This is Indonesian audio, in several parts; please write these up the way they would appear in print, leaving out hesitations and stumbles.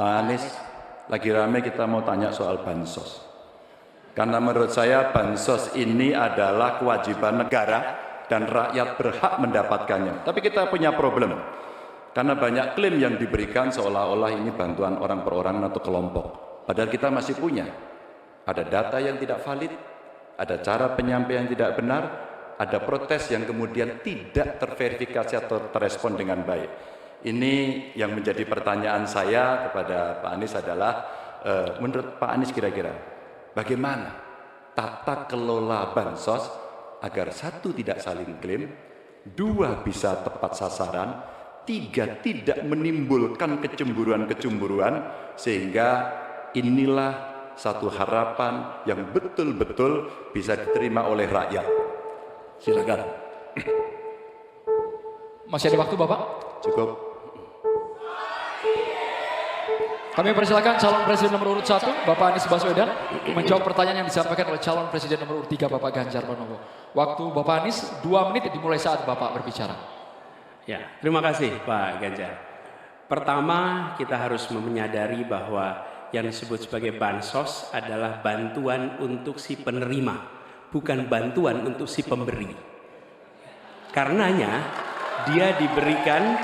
Pak Anies, lagi rame kita mau tanya soal bansos. Karena menurut saya bansos ini adalah kewajiban negara dan rakyat berhak mendapatkannya. Tapi kita punya problem. Karena banyak klaim yang diberikan seolah-olah ini bantuan orang per orang atau kelompok. Padahal kita masih punya. Ada data yang tidak valid, ada cara penyampaian yang tidak benar, ada protes yang kemudian tidak terverifikasi atau terrespon dengan baik. Ini yang menjadi pertanyaan saya kepada Pak Anies adalah, menurut Pak Anies kira-kira bagaimana tata kelola bansos agar satu tidak saling klaim, dua bisa tepat sasaran, tiga tidak menimbulkan kecemburuan-kecemburuan, sehingga inilah satu harapan yang betul-betul bisa diterima oleh rakyat. Silakan. Masih ada waktu Bapak? Cukup. Kami persilakan calon presiden nomor urut 1, Bapak Anies Baswedan, menjawab pertanyaan yang disampaikan oleh calon presiden nomor urut 3, Bapak Ganjar Pranowo. Waktu Bapak Anies 2 menit dimulai saat Bapak berbicara. Ya, terima kasih Pak Ganjar. Pertama, kita harus menyadari bahwa yang disebut sebagai bansos adalah bantuan untuk si penerima, bukan bantuan untuk si pemberi. Karenanya, dia diberikan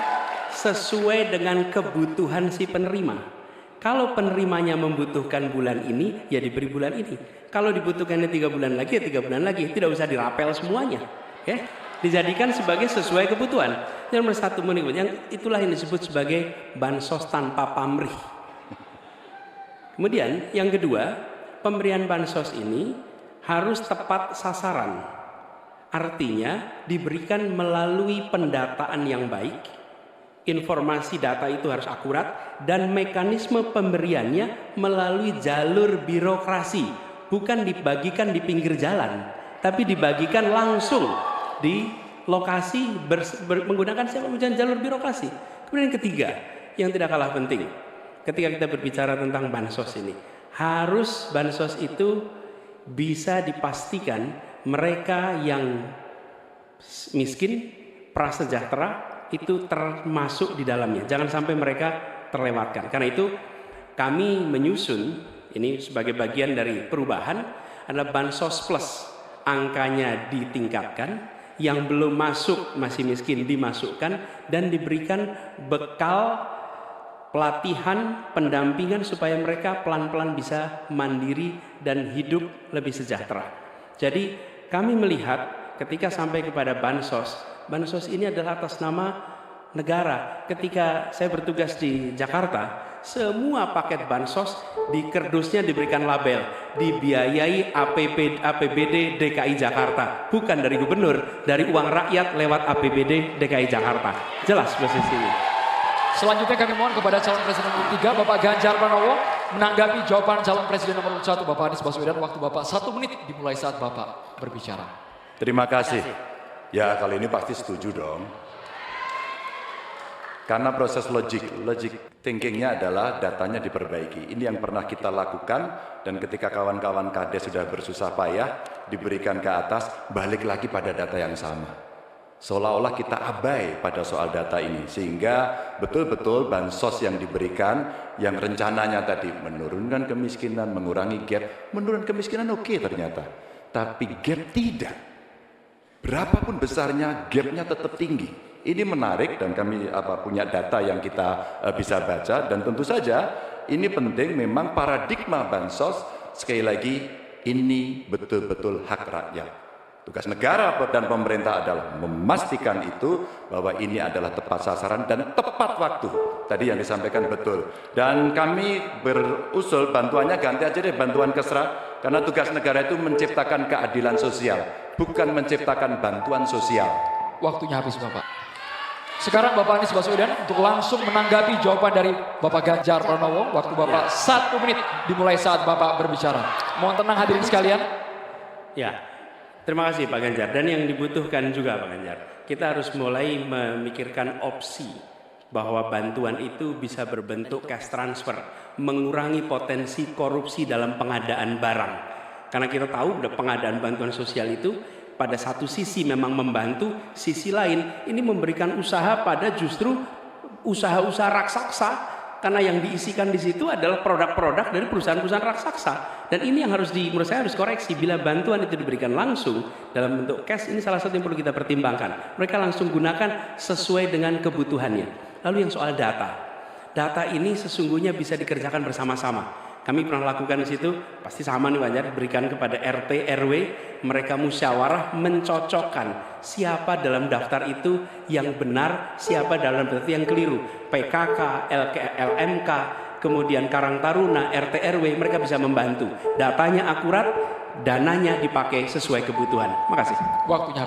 sesuai dengan kebutuhan si penerima. Kalau penerimanya membutuhkan bulan ini, ya diberi bulan ini. Kalau dibutuhkannya 3 bulan lagi, ya 3 bulan lagi. Tidak usah dirapel semuanya. Ya, dijadikan sebagai sesuai kebutuhan. Yang nomor 1 yang itulah yang disebut sebagai bansos tanpa pamrih. Kemudian yang kedua, pemberian bansos ini harus tepat sasaran. Artinya diberikan melalui pendataan yang baik. Informasi data itu harus akurat dan mekanisme pemberiannya melalui jalur birokrasi, bukan dibagikan di pinggir jalan, tapi dibagikan langsung di lokasi menggunakan jalur birokrasi. Kemudian yang ketiga, yang tidak kalah penting, ketika kita berbicara tentang bansos ini, harus bansos itu bisa dipastikan mereka yang miskin, prasejahtera itu termasuk di dalamnya. Jangan sampai mereka terlewatkan. Karena itu kami menyusun ini sebagai bagian dari perubahan adalah bansos plus. Angkanya ditingkatkan, yang belum masuk masih miskin dimasukkan dan diberikan bekal pelatihan, pendampingan supaya mereka pelan-pelan bisa mandiri dan hidup lebih sejahtera. Jadi kami melihat ketika sampai kepada bansos ini adalah atas nama negara. Ketika saya bertugas di Jakarta, semua paket bansos di kerdusnya diberikan label dibiayai APBD DKI Jakarta, bukan dari gubernur, dari uang rakyat lewat APBD DKI Jakarta. Jelas posisinya. Selanjutnya kami mohon kepada calon presiden nomor 3, Bapak Ganjar Pranowo, menanggapi jawaban calon presiden nomor 1, Bapak Anies Baswedan. Waktu Bapak 1 menit dimulai saat Bapak berbicara. Terima kasih. Ya, kali ini pasti setuju dong. Karena proses logic thinkingnya adalah datanya diperbaiki. Ini yang pernah kita lakukan, dan ketika kawan-kawan KD sudah bersusah payah diberikan ke atas, balik lagi pada data yang sama. Seolah-olah kita abai pada soal data ini, sehingga betul-betul bansos yang diberikan, yang rencananya tadi menurunkan kemiskinan, mengurangi gap, menurunkan kemiskinan oke ternyata, tapi gap tidak. Berapapun besarnya, gapnya tetap tinggi. Ini menarik dan kami punya data yang kita bisa baca, dan tentu saja ini penting. Memang paradigma bansos, sekali lagi, ini betul-betul hak rakyat. Tugas negara dan pemerintah adalah memastikan itu, bahwa ini adalah tepat sasaran dan tepat waktu. Tadi yang disampaikan betul. Dan kami berusul bantuannya ganti aja deh, bantuan kesra, karena tugas negara itu menciptakan keadilan sosial, bukan menciptakan bantuan sosial. Waktunya habis Bapak. Sekarang Bapak Anies Baswedan untuk langsung menanggapi jawaban dari Bapak Ganjar Pranowo. Waktu Bapak 1 menit dimulai saat Bapak berbicara. Mohon tenang hadirin sekalian. Ya, terima kasih Pak Ganjar. Dan yang dibutuhkan juga Pak Ganjar, kita harus mulai memikirkan opsi bahwa bantuan itu bisa berbentuk cash transfer, mengurangi potensi korupsi dalam pengadaan barang. Karena kita tahu pengadaan bantuan sosial itu pada satu sisi memang membantu, sisi lain ini memberikan usaha pada justru usaha-usaha raksasa karena yang diisikan di situ adalah produk-produk dari perusahaan-perusahaan raksasa. Dan ini yang menurut saya harus koreksi. Bila bantuan itu diberikan langsung dalam bentuk cash, ini salah satu yang perlu kita pertimbangkan. Mereka langsung gunakan sesuai dengan kebutuhannya. Lalu yang soal data. Data ini sesungguhnya bisa dikerjakan bersama-sama. Kami pernah lakukan di situ, pasti sama nih Banjar, berikan kepada RT, RW, mereka musyawarah mencocokkan siapa dalam daftar itu yang benar, siapa dalam daftar yang keliru. PKK, LMK, kemudian Karang Taruna, RT, RW, mereka bisa membantu. Datanya akurat, dananya dipakai sesuai kebutuhan. Makasih. Waktunya